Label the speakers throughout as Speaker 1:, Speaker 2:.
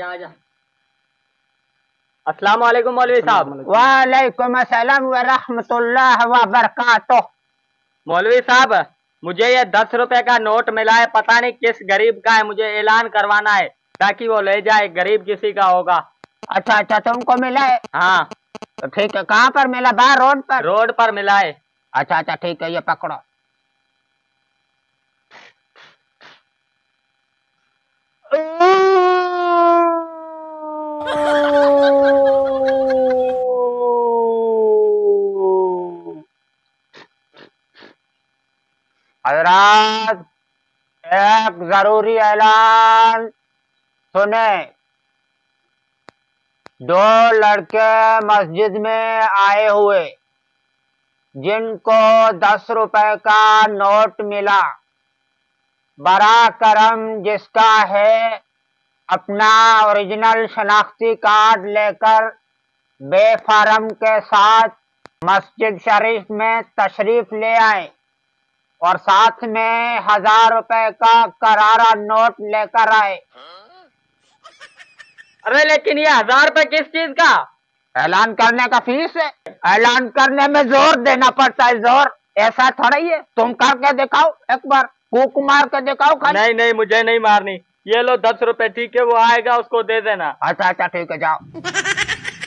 Speaker 1: आजा। अस्सलाम वालेकुम मौलवी साहब।
Speaker 2: वालेकुम अस्सलाम व रहमतुल्लाह व बरकातुह।
Speaker 1: मौलवी साहब, मुझे ये 10 रुपए का नोट मिला है, पता नहीं किस गरीब का है, मुझे ऐलान करवाना है ताकि वो ले जाए। गरीब किसी का होगा।
Speaker 2: अच्छा अच्छा, तुमको मिला है?
Speaker 1: हाँ।
Speaker 2: तो ठीक है, कहाँ पर मिला? बाहर रोड पर?
Speaker 1: रोड पर मिला है।
Speaker 2: अच्छा अच्छा ठीक है, ये पकड़ो। हजरात, एक जरूरी ऐलान सुने। दो लड़के मस्जिद में आए हुए जिनको 10 रुपए का नोट मिला। बरा करम जिसका है अपना ओरिजिनल शनाख्ती कार्ड लेकर बेफारम के साथ मस्जिद शरीफ में तशरीफ ले आए और साथ में 1000 रुपए का करारा नोट लेकर आए।
Speaker 1: अरे लेकिन ये 1000 रुपए किस चीज का?
Speaker 2: ऐलान करने का फीस है। ऐलान करने में जोर देना पड़ता है, जोर। ऐसा थोड़ा ही है। तुम करके दिखाओ एक बार, कूक मार के दिखाओ खाली।
Speaker 1: नहीं नहीं, मुझे नहीं मारनी। ये लो 10 रुपए, ठीक है? वो आएगा, उसको दे देना।
Speaker 2: अच्छा अच्छा ठीक है, जाओ।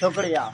Speaker 1: शुक्रिया।